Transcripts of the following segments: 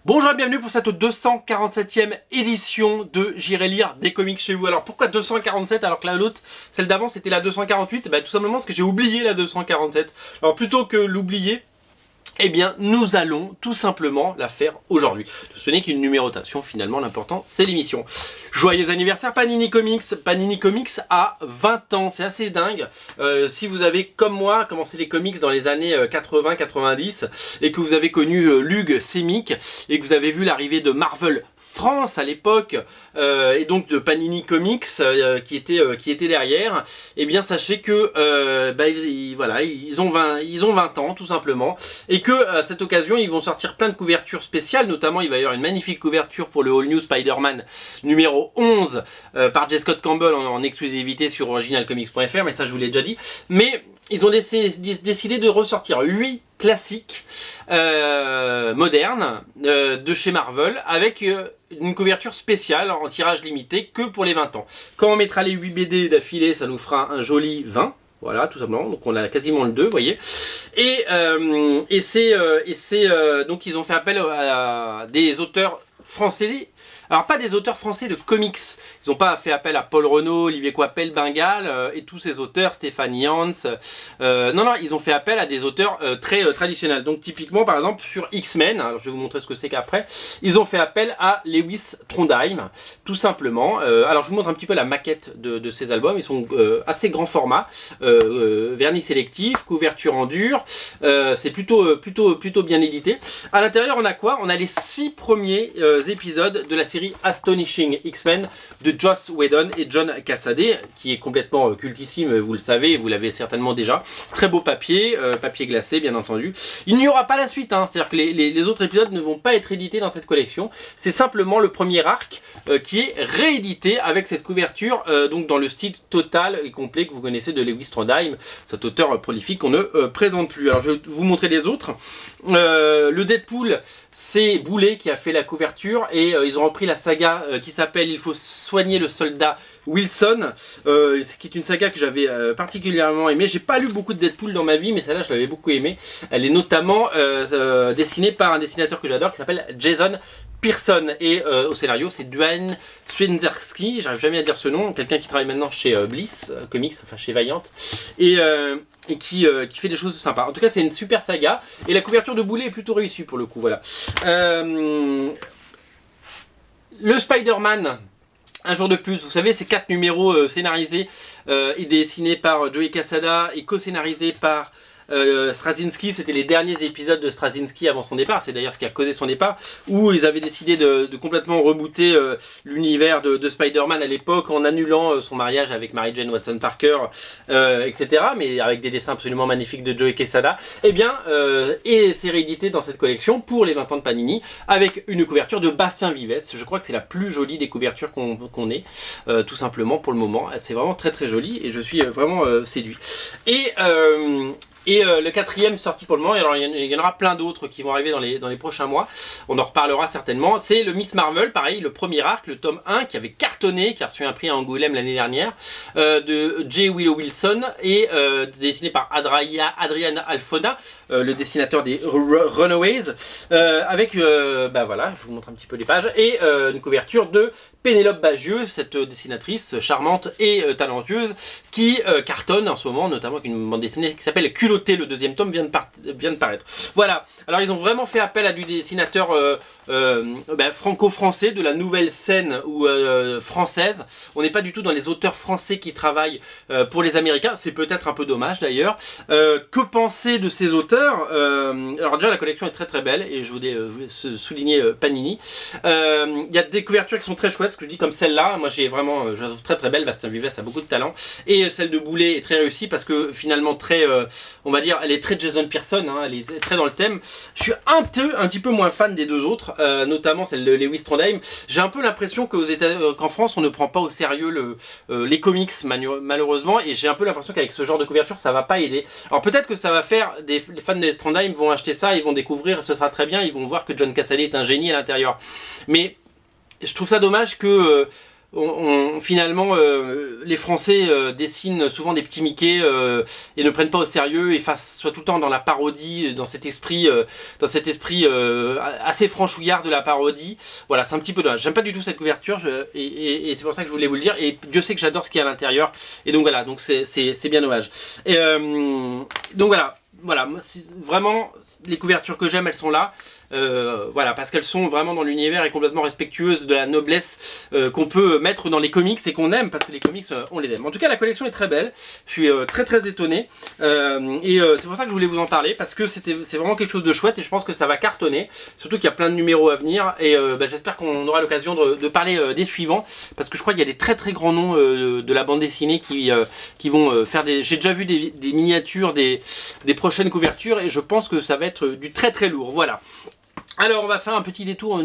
Bonjour et bienvenue pour cette 247e édition de J'irai lire des comics chez vous. Alors pourquoi 247 alors que l'autre, celle d'avant c'était la 248? Bah tout simplement parce que j'ai oublié la 247. Alors plutôt que l'oublier, eh bien, nous allons tout simplement la faire aujourd'hui. Ce n'est qu'une numérotation, finalement, l'important, c'est l'émission. Joyeux anniversaire Panini Comics. Panini Comics a 20 ans, c'est assez dingue. Si vous avez, comme moi, commencé les comics dans les années 80-90, et que vous avez connu Lug, Semic, et que vous avez vu l'arrivée de Marvel France à l'époque, et donc de Panini Comics qui était derrière, et bien sachez que voilà, ils ont 20 ans tout simplement, et que à cette occasion ils vont sortir plein de couvertures spéciales, notamment il va y avoir une magnifique couverture pour le All New Spider-Man numéro 11 par J. Scott Campbell en exclusivité sur originalcomics.fr, mais ça je vous l'ai déjà dit. Mais ils ont décidé de ressortir 8 classiques modernes de chez Marvel avec une couverture spéciale en tirage limité que pour les 20 ans. Quand on mettra les 8 BD d'affilée, ça nous fera un joli 20. Voilà, tout simplement. Donc on a quasiment le 2, vous voyez. Donc ils ont fait appel à des auteurs français. Alors pas des auteurs français de comics, ils n'ont pas fait appel à Paul Renaud, Olivier Coipel, Bengal et tous ces auteurs, Stéphane Yans. Non, ils ont fait appel à des auteurs très traditionnels. Donc typiquement par exemple sur X-Men, alors je vais vous montrer ce que c'est qu'après, ils ont fait appel à Lewis Trondheim, tout simplement. Alors je vous montre un petit peu la maquette de ces albums, ils sont assez grand format, vernis sélectif, couverture en dur, c'est plutôt bien édité. À l'intérieur on a quoi? On a les 6 premiers épisodes de la série Astonishing X-Men de Joss Whedon et John Cassaday, qui est complètement cultissime, vous le savez, vous l'avez certainement déjà. Très beau papier, papier glacé bien entendu. Il n'y aura pas la suite, hein, c'est-à-dire que les autres épisodes ne vont pas être édités dans cette collection. C'est simplement le premier arc qui est réédité avec cette couverture, donc dans le style total et complet que vous connaissez de Lewis Trondheim, cet auteur prolifique qu'on ne présente plus. Alors je vais vous montrer les autres. Le Deadpool, c'est Boulet qui a fait la couverture et ils ont repris la saga qui s'appelle Il faut soigner le soldat Wilson, qui est une saga que j'avais particulièrement aimée. J'ai pas lu beaucoup de Deadpool dans ma vie, mais celle-là je l'avais beaucoup aimée. Elle est notamment dessinée par un dessinateur que j'adore qui s'appelle Jason Pearson, et au scénario c'est Duane Swinzerski, j'arrive jamais à dire ce nom, quelqu'un qui travaille maintenant chez Bliss Comics, enfin chez Valiant, et qui fait des choses sympas. En tout cas c'est une super saga, et la couverture de Boulet est plutôt réussie pour le coup, voilà. Le Spider-Man, un jour de plus, vous savez, c'est 4 numéros scénarisés et dessinés par Joey Quesada et co-scénarisés par Straczynski. C'était les derniers épisodes de Straczynski avant son départ, c'est d'ailleurs ce qui a causé son départ, où ils avaient décidé de complètement rebooter l'univers de Spider-Man à l'époque en annulant son mariage avec Mary Jane Watson Parker, etc. Mais avec des dessins absolument magnifiques de Joey Quesada. Et bien, et c'est réédité dans cette collection pour les 20 ans de Panini avec une couverture de Bastien Vives. Je crois que c'est la plus jolie des couvertures qu'on ait, tout simplement pour le moment. C'est vraiment très très joli et je suis vraiment séduit. Et le 4e sorti pour le moment, alors il y en aura plein d'autres qui vont arriver dans les prochains mois, on en reparlera certainement, c'est le Miss Marvel, pareil, le premier arc, le tome 1 qui avait cartonné, qui a reçu un prix à Angoulême l'année dernière, de J. Willow Wilson, et dessiné par Adrian Alfona, le dessinateur des Runaways, avec, voilà, je vous montre un petit peu les pages, et une couverture de Pénélope Bagieux, cette dessinatrice charmante et talentueuse qui cartonne en ce moment, notamment avec une bande dessinée qui s'appelle Culotté, le 2e tome vient de paraître. Voilà, alors ils ont vraiment fait appel à du dessinateur franco-français de la nouvelle scène ou française. On n'est pas du tout dans les auteurs français qui travaillent pour les Américains, c'est peut-être un peu dommage d'ailleurs. Que penser de ces auteurs? Alors déjà la collection est très très belle et je voulais souligner Panini. Il y a des couvertures qui sont très chouettes, que je dis comme celle-là, moi je la trouve très très belle, Bastien Vives a beaucoup de talent, et celle de Boulet est très réussie parce que finalement très, on va dire, elle est très Jason Pearson, hein, elle est très dans le thème. Je suis un petit peu moins fan des deux autres, notamment celle de Lewis Trondheim. J'ai un peu l'impression qu'en France on ne prend pas au sérieux les comics malheureusement, et j'ai un peu l'impression qu'avec ce genre de couverture ça va pas aider. Alors peut-être que ça va faire, les fans de Trondheim vont acheter ça, ils vont découvrir, ce sera très bien, ils vont voir que John Cassaday est un génie à l'intérieur. Mais je trouve ça dommage que finalement, les Français dessinent souvent des petits Mickey et ne prennent pas au sérieux et soient tout le temps dans la parodie, dans cet esprit assez franchouillard de la parodie. Voilà, c'est un petit peu dommage. J'aime pas du tout cette couverture et c'est pour ça que je voulais vous le dire. Et Dieu sait que j'adore ce qu'il y a à l'intérieur. Et donc voilà, donc c'est bien dommage. Et donc voilà, moi, vraiment, les couvertures que j'aime, elles sont là. Voilà, parce qu'elles sont vraiment dans l'univers et complètement respectueuses de la noblesse qu'on peut mettre dans les comics et qu'on aime, parce que les comics, on les aime. En tout cas, la collection est très belle. Je suis très étonné. C'est pour ça que je voulais vous en parler, parce que c'est vraiment quelque chose de chouette et je pense que ça va cartonner. Surtout qu'il y a plein de numéros à venir et j'espère qu'on aura l'occasion de parler des suivants, parce que je crois qu'il y a des très grands noms de la bande dessinée qui vont faire des... J'ai déjà vu des miniatures des prochaines couvertures et je pense que ça va être du très lourd. Voilà. Alors on va faire un petit détour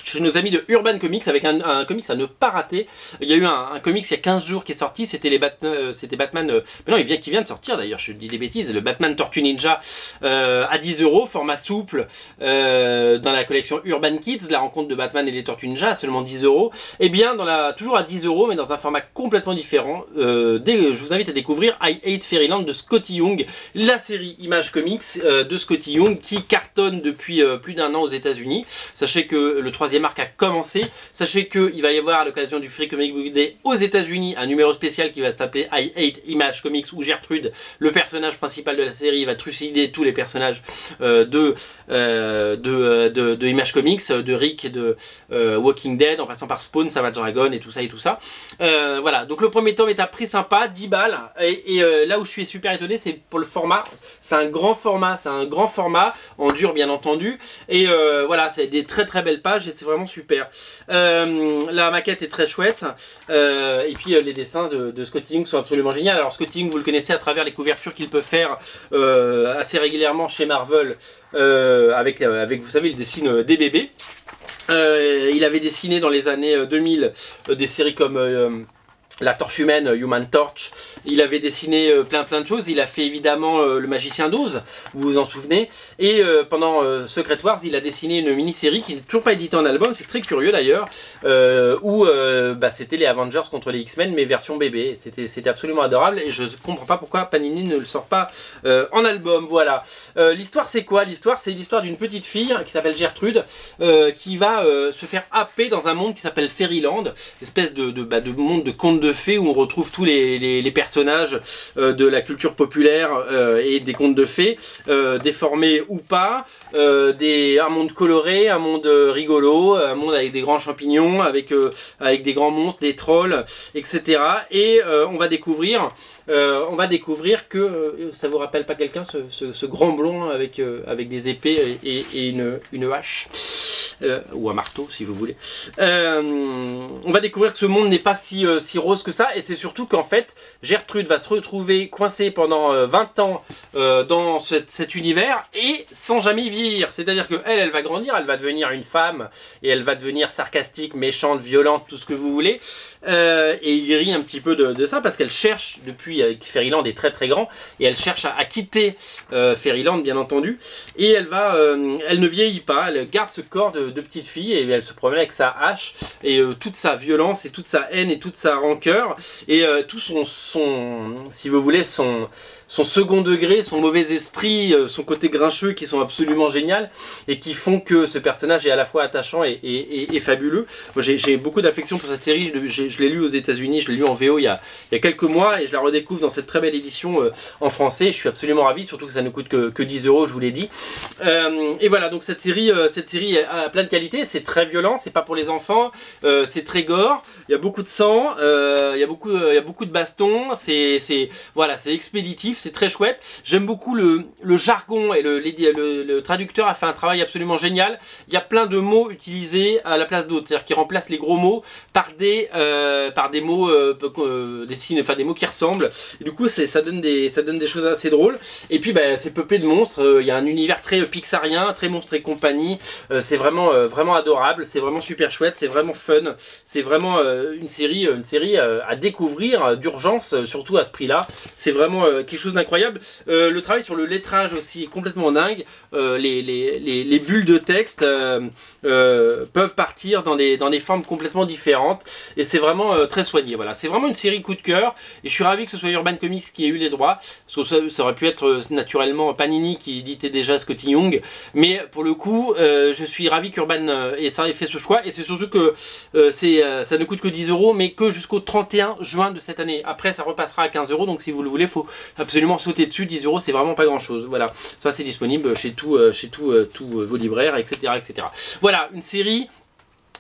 chez nos amis de Urban Comics avec un comics à ne pas rater. Il y a eu un comics il y a 15 jours qui est sorti, c'était Batman, mais non, qui vient de sortir d'ailleurs, je dis des bêtises, le Batman Tortue Ninja à 10 €, format souple, dans la collection Urban Kids, la rencontre de Batman et les Tortues Ninja à seulement 10 €. Et bien, toujours à 10 € mais dans un format complètement différent, je vous invite à découvrir I Hate Fairyland de Scotty Young, la série Image Comics de Scotty Young qui cartonne depuis plus d'un an aux États-Unis. Sachez que le 3e arc a commencé. Sachez qu'il va y avoir à l'occasion du Free Comic Book Day aux États-Unis un numéro spécial qui va s'appeler I Hate Image Comics, où Gertrude, le personnage principal de la série, va trucider tous les personnages de Image Comics, de Rick, de Walking Dead, en passant par Spawn, Savage Dragon et tout ça. Voilà, donc le premier tome est à prix sympa, 10 balles. Et là où je suis super étonné, c'est pour le format. C'est un grand format, en dur bien entendu. Et voilà, c'est des très belles pages et c'est vraiment super. La maquette est très chouette. Et puis les dessins de Scotty Young sont absolument géniaux. Alors Scotty Young, vous le connaissez à travers les couvertures qu'il peut faire assez régulièrement chez Marvel. Avec vous savez, il dessine des bébés. Il avait dessiné dans les années 2000 des séries comme... La Torche Humaine, Human Torch. Il avait dessiné plein de choses. Il a fait évidemment le Magicien d'Oz, vous vous en souvenez. Et pendant Secret Wars, il a dessiné une mini-série qui n'est toujours pas éditée en album. C'est très curieux d'ailleurs. Où c'était les Avengers contre les X-Men, mais version bébé. C'était absolument adorable. Et je ne comprends pas pourquoi Panini ne le sort pas en album. Voilà. L'histoire, c'est quoi? L'histoire, c'est l'histoire d'une petite fille qui s'appelle Gertrude, qui va se faire happer dans un monde qui s'appelle Fairyland. Espèce de monde de contes de fées où on retrouve tous les personnages de la culture populaire et des contes de fées, déformés ou pas, un monde coloré, un monde rigolo, un monde avec des grands champignons, avec des grands monstres, des trolls, etc. Et on va découvrir que ça vous rappelle pas quelqu'un, ce grand blond avec des épées et une hache. Ou un marteau si vous voulez. On va découvrir que ce monde n'est pas si rose que ça, et c'est surtout qu'en fait Gertrude va se retrouver coincée pendant 20 ans dans cet univers et sans jamais vieillir. C'est-à-dire que elle va grandir, elle va devenir une femme et elle va devenir sarcastique, méchante, violente, tout ce que vous voulez. Et il rit un petit peu de ça parce qu'elle cherche, depuis Fairyland est très grand, et elle cherche à quitter Fairyland bien entendu, et elle ne vieillit pas, elle garde ce corps de petite fille et elle se promène avec sa hache et toute sa violence et toute sa haine et toute sa rancœur et tout si vous voulez, son second degré, son mauvais esprit, son côté grincheux qui sont absolument génial et qui font que ce personnage est à la fois attachant et fabuleux. Moi j'ai beaucoup d'affection pour cette série, je l'ai lu aux États-Unis, je l'ai lu en VO il y a quelques mois et je la redécouvre dans cette très belle édition en français. Je suis absolument ravi, surtout que ça ne coûte que 10 €, je vous l'ai dit. Et voilà, donc cette série a plein de qualités, c'est très violent, c'est pas pour les enfants, c'est très gore, il y a beaucoup de sang, il y a beaucoup de bastons, c'est expéditif, c'est très chouette. J'aime beaucoup le jargon et le traducteur a fait un travail absolument génial. Il y a plein de mots utilisés à la place d'autres, c'est-à-dire qu'il remplace les gros mots par des mots des signes, enfin des mots qui ressemblent. Et du coup ça donne des choses assez drôles. Et puis c'est peuplé de monstres, il y a un univers très pixarien, très monstres et compagnie. C'est vraiment vraiment adorable, c'est vraiment super chouette, c'est vraiment fun, c'est vraiment une série à découvrir d'urgence, surtout à ce prix-là. C'est vraiment quelque chose d'incroyable. Le travail sur le lettrage aussi est complètement dingue. Les bulles de texte peuvent partir dans des formes complètement différentes et c'est vraiment très soigné. Voilà, c'est vraiment une série coup de cœur et je suis ravi que ce soit Urban Comics qui ait eu les droits, parce que ça aurait pu être naturellement Panini qui éditait déjà Scotty Young, mais pour le coup je suis ravi qu'Urban ait fait ce choix, et c'est surtout que ça ne coûte que 10 €, mais que jusqu'au 31 juin de cette année. Après ça repassera à 15 €, donc si vous le voulez, faut absolument sauter dessus. 10 € c'est vraiment pas grand chose. Voilà, ça c'est disponible chez tous vos libraires, etc., etc. Voilà, une série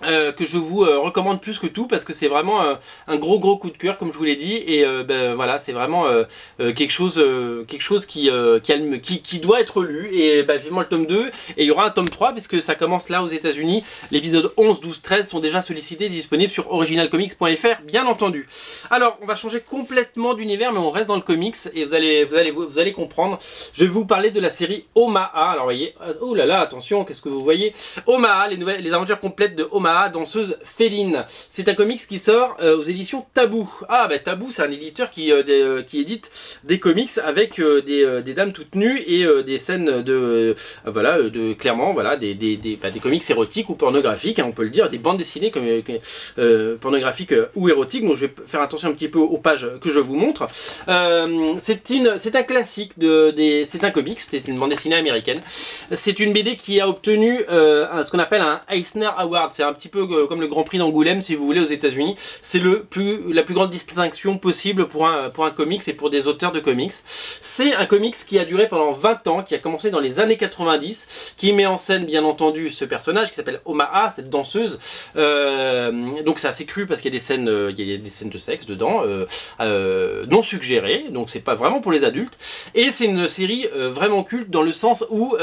que je vous recommande plus que tout, parce que c'est vraiment un gros coup de cœur, comme je vous l'ai dit, et voilà, c'est vraiment quelque chose qui doit être lu, et vivement le tome 2, et il y aura un tome 3 puisque ça commence là aux États-Unis. L'épisode 11, 12, 13 sont déjà sollicités et disponibles sur originalcomics.fr, bien entendu. Alors on va changer complètement d'univers, mais on reste dans le comics et vous allez comprendre. Je vais vous parler de la série Omaha. Alors vous voyez, oh là là, attention, qu'est-ce que vous voyez? Omaha, les aventures complètes de Omaha, danseuse féline. C'est un comics qui sort aux éditions Taboo. Ah Taboo, c'est un éditeur qui édite des comics avec des dames toutes nues et des scènes clairement voilà, des comics érotiques ou pornographiques, hein, on peut le dire, des bandes dessinées pornographiques ou érotiques. Donc je vais faire attention un petit peu aux pages que je vous montre. C'est un classique c'est un comics, c'est une bande dessinée américaine. C'est une BD qui a obtenu ce qu'on appelle un Eisner Award. C'est un petit peu comme le Grand Prix d'Angoulême, si vous voulez, aux États-Unis. C'est la plus grande distinction possible pour un comics et pour des auteurs de comics. C'est un comics qui a duré pendant 20 ans, qui a commencé dans les années 90, qui met en scène bien entendu ce personnage qui s'appelle Omaha, cette danseuse. Donc c'est assez cru parce qu'il y a des scènes de sexe dedans, non suggérées, donc c'est pas vraiment pour les adultes. Et c'est une série vraiment culte dans le sens où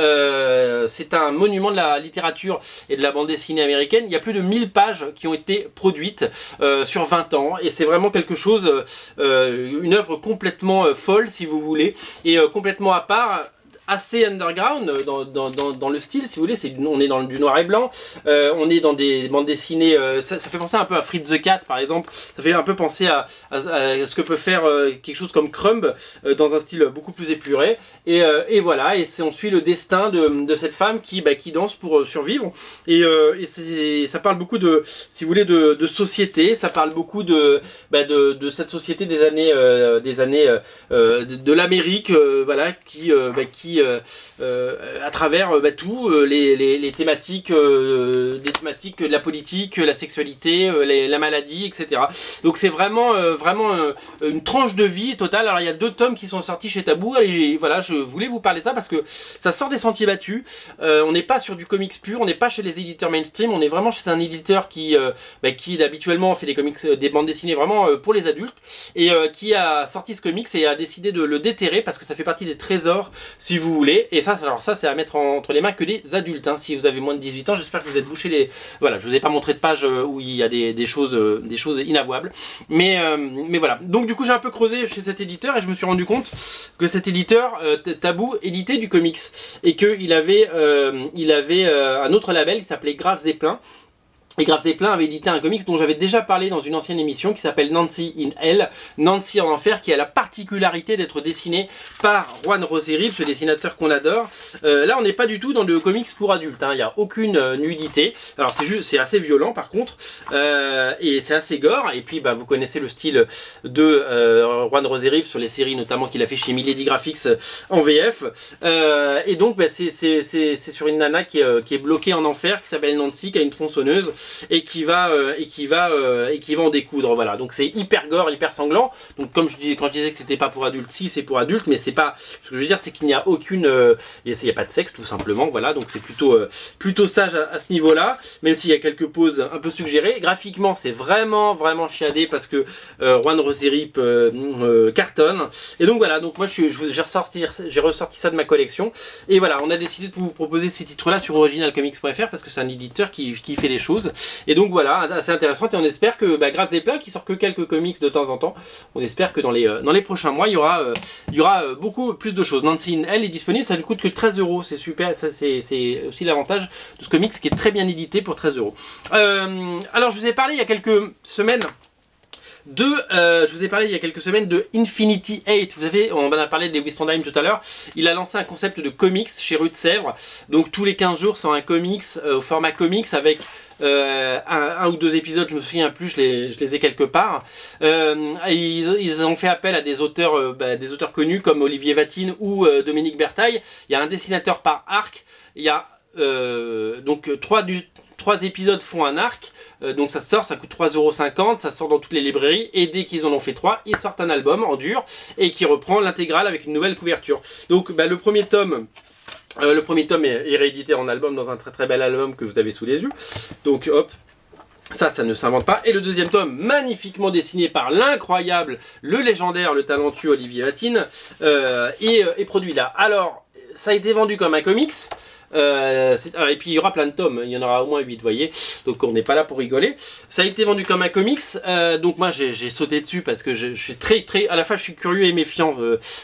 c'est un monument de la littérature et de la bande dessinée américaine. Il y a plus de 1000 pages qui ont été produites sur 20 ans, et c'est vraiment quelque chose, une œuvre complètement folle si vous voulez, et complètement à part, assez underground dans le style, si vous voulez. On est dans du noir et blanc, on est dans des bandes dessinées, ça fait penser un peu à Fritz the Cat par exemple, ça fait un peu penser à ce que peut faire quelque chose comme Crumb, dans un style beaucoup plus épuré, et voilà, et on suit le destin de cette femme qui danse pour survivre, et ça parle beaucoup si vous voulez, de société, ça parle beaucoup de cette société des années de l'Amérique, voilà, qui à travers les thématiques, des thématiques de la politique, la sexualité, la maladie, etc. Donc c'est vraiment une tranche de vie totale. Alors il y a 2 tomes qui sont sortis chez Taboo. Allez, voilà, je voulais vous parler de ça parce que ça sort des sentiers battus. On n'est pas sur du comics pur, on n'est pas chez les éditeurs mainstream, on est vraiment chez un éditeur qui habituellement fait des comics, des bandes dessinées vraiment pour les adultes, et qui a sorti ce comics et a décidé de le déterrer parce que ça fait partie des trésors, si vous voulez. Et ça c'est à mettre entre les mains que des adultes, hein. Si vous avez moins de 18 ans, j'espère que vous êtes bouché les... Voilà, je vous ai pas montré de page où il y a des choses inavouables, mais voilà. Donc du coup j'ai un peu creusé chez cet éditeur et je me suis rendu compte que cet éditeur Taboo éditait du comics, et qu'il avait un autre label qui s'appelait Graves et Plein. Et Graves et Plein avait édité un comics dont j'avais déjà parlé dans une ancienne émission, qui s'appelle Nancy in Hell, Nancy en enfer, qui a la particularité d'être dessiné par Juan Roserib, ce dessinateur qu'on adore. Là on n'est pas du tout dans le comics pour adultes, hein. Il n'y a aucune nudité. Alors c'est assez violent par contre, et c'est assez gore, et puis vous connaissez le style de Juan Roserib sur les séries notamment qu'il a fait chez Milady Graphics en VF, et donc c'est sur une nana qui est bloquée en enfer, qui s'appelle Nancy, qui a une tronçonneuse, et qui va en découdre. Voilà, donc c'est hyper gore, hyper sanglant. Donc comme quand je disais que c'était pas pour adultes, si c'est pour adultes, mais c'est pas, ce que je veux dire c'est qu'il n'y a aucune, il n'y a pas de sexe tout simplement. Voilà, donc c'est plutôt sage à ce niveau là, même s'il y a quelques poses un peu suggérées. Graphiquement c'est vraiment chiadé parce que Juan Roserib cartonne, et donc voilà, donc moi j'ai ressorti ça de ma collection, et voilà, on a décidé de vous proposer ces titres là sur originalcomics.fr parce que c'est un éditeur qui fait les choses. chose. Et donc voilà, assez intéressante, et on espère que Graves des Plats, qui sort que quelques comics de temps en temps, on espère que dans les prochains mois, il y aura beaucoup plus de choses. Nancy in Hell est disponible, ça ne coûte que 13 €, c'est super, ça c'est aussi l'avantage de ce comics qui est très bien édité pour 13 €. Alors je vous ai parlé il y a quelques semaines de Infinity 8. Vous savez, on en a parlé de Lewis Trondheim tout à l'heure. Il a lancé un concept de comics chez Rue de Sèvres. Donc tous les 15 jours, c'est un comics au format comics avec un ou deux épisodes, je me souviens plus, je les ai quelque part. Ils ont fait appel à des auteurs connus comme Olivier Vatine ou Dominique Bertaille. Il y a un dessinateur par arc. Il y a donc 3 épisodes font un arc, donc ça sort, ça coûte 3,50 €, ça sort dans toutes les librairies, et dès qu'ils en ont fait 3, ils sortent un album en dur, et qui reprend l'intégrale avec une nouvelle couverture. Donc le premier tome est réédité en album dans un très très bel album que vous avez sous les yeux. Donc hop, ça ne s'invente pas. Et le deuxième tome, magnifiquement dessiné par l'incroyable, le légendaire, le talentueux Olivier Vatine, est produit là. Alors, ça a été vendu comme un comics. Et puis il y aura plein de tomes, il y en aura au moins 8, vous voyez, donc on n'est pas là pour rigoler. Ça a été vendu comme un comics, donc moi j'ai sauté dessus parce que je suis très, à la fois je suis curieux et méfiant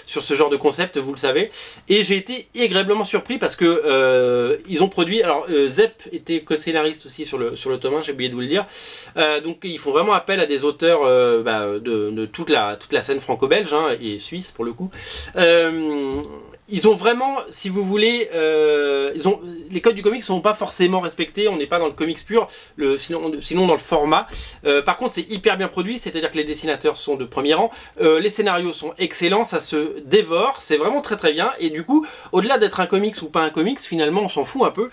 sur ce genre de concept, vous le savez, et j'ai été agréablement surpris parce que ils ont produit, alors Zep était co-scénariste aussi sur le tome 1, j'ai oublié de vous le dire, donc ils font vraiment appel à des auteurs de toute la scène franco-belge, hein, et suisse pour le coup. Ils ont vraiment, si vous voulez, les codes du comics ne sont pas forcément respectés, on n'est pas dans le comics pur, sinon dans le format. Par contre, c'est hyper bien produit, c'est-à-dire que les dessinateurs sont de premier rang, les scénarios sont excellents, ça se dévore, c'est vraiment très très bien, et du coup, au-delà d'être un comics ou pas un comics, finalement, on s'en fout un peu.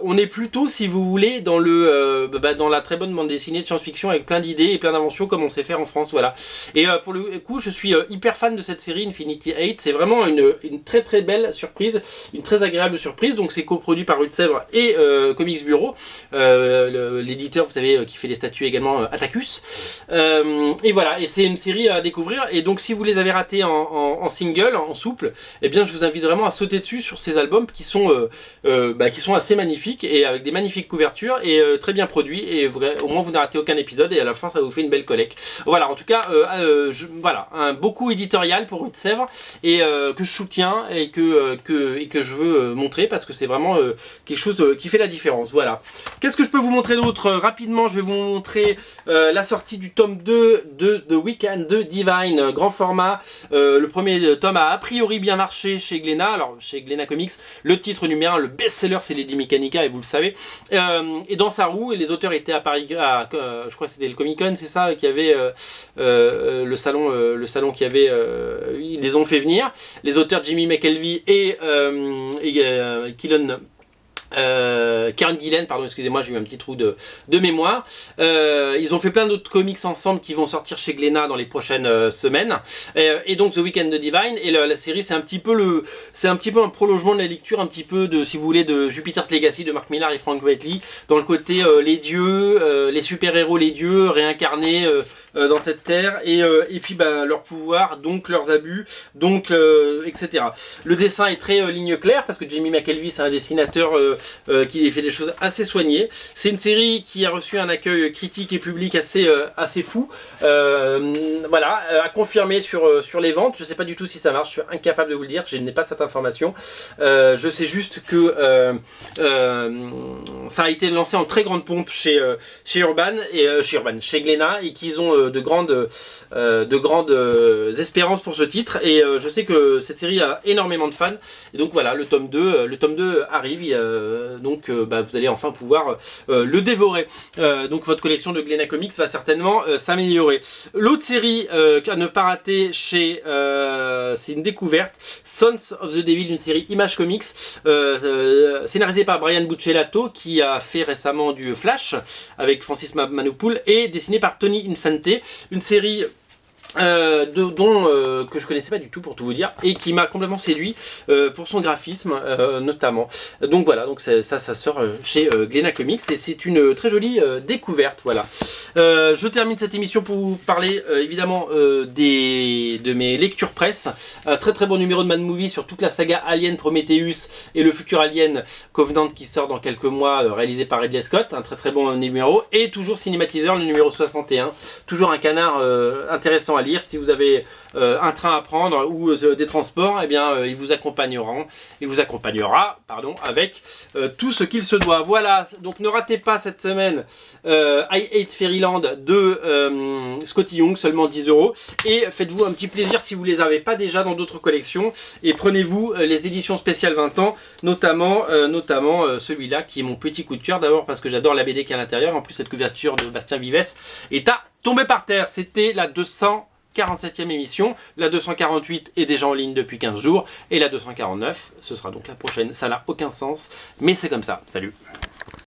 On est plutôt, si vous voulez, dans la très bonne bande dessinée de science-fiction avec plein d'idées et plein d'inventions comme on sait faire en France, voilà. Et pour le coup, je suis hyper fan de cette série Infinity 8, c'est vraiment une très très belle surprise, une très agréable surprise. Donc c'est coproduit par Rue de Sèvres et Comics Bureau, l'éditeur, vous savez, qui fait les statues également, Attacus. Et voilà, et c'est une série à découvrir. Et donc si vous les avez ratés en single, en souple, eh bien je vous invite vraiment à sauter dessus sur ces albums qui sont assez magnifiques et avec des magnifiques couvertures et très bien produits. Et au moins vous n'avez raté aucun épisode et à la fin ça vous fait une belle collecte. Voilà, en tout cas, voilà, un beau coup éditorial pour Rue de Sèvres et que je soutiens et que je veux montrer parce que c'est vraiment quelque chose qui fait la différence. Voilà. Qu'est-ce que je peux vous montrer d'autre? Rapidement, je vais vous montrer la sortie du tome 2 de The Weekend de Divine, grand format. Le premier tome a priori bien marché chez Glénat, alors chez Glénat Comics. Le titre numéro 1, le best-seller, c'est Lady Mechanica, et vous le savez. Et dans sa roue, et les auteurs étaient à Paris, je crois que c'était le Comic Con, c'est ça, qui avait le salon qui avait, ils les ont fait venir. Les auteurs Jimmy McKelvey et Karen Gillen, pardon, excusez-moi, j'ai eu un petit trou de mémoire. Ils ont fait plein d'autres comics ensemble qui vont sortir chez Glénat dans les prochaines semaines. Et donc The Weekend de Divine, et la série c'est un petit peu un prolongement de la lecture, un petit peu de, si vous voulez, de Jupiter's Legacy de Mark Millar et Frank Whiteley, dans le côté les dieux, les super-héros, les dieux réincarnés dans cette terre, et puis leur pouvoir, donc leurs abus, donc etc. Le dessin est très ligne claire parce que Jamie McKelvey c'est un dessinateur qui fait des choses assez soignées. C'est une série qui a reçu un accueil critique et public assez fou. Voilà, à confirmer sur les ventes. Je sais pas du tout si ça marche, je suis incapable de vous le dire, je n'ai pas cette information. Je sais juste que ça a été lancé en très grande pompe chez Glénat, et qu'ils ont de grandes espérances pour ce titre, et je sais que cette série a énormément de fans, et donc voilà, le tome 2 arrive, donc vous allez enfin pouvoir le dévorer, donc votre collection de Glénat Comics va certainement s'améliorer. L'autre série à ne pas rater c'est une découverte, Sons of the Devil, une série Image Comics, scénarisée par Brian Buccellato, qui a fait récemment du Flash avec Francis Manopoul, et dessinée par Tony Infante, une série que je connaissais pas du tout pour tout vous dire, et qui m'a complètement séduit pour son graphisme notamment. Donc voilà, donc ça sort chez Glénat Comics, et c'est une très jolie découverte. Voilà. Je termine cette émission pour vous parler évidemment de mes lectures presse. Un très très bon numéro de Mad Movie sur toute la saga Alien Prometheus et le futur Alien Covenant qui sort dans quelques mois, réalisé par Ridley Scott. Un très très bon numéro. Et toujours Cinématiseur, le numéro 61. Toujours un canard intéressant à lire. Si vous avez un train à prendre ou des transports, eh bien il vous accompagnera, avec tout ce qu'il se doit. Voilà, donc ne ratez pas cette semaine I Hate Fairyland de Scotty Young, seulement 10 €. Et faites-vous un petit plaisir si vous ne les avez pas déjà dans d'autres collections. Et prenez-vous les éditions spéciales 20 ans, notamment celui-là qui est mon petit coup de cœur. D'abord parce que j'adore la BD qui est à l'intérieur. En plus, cette couverture de Bastien Vives est à tomber par terre. C'était la 247e émission. La 248 est déjà en ligne depuis 15 jours. Et la 249, ce sera donc la prochaine. Ça n'a aucun sens, mais c'est comme ça. Salut!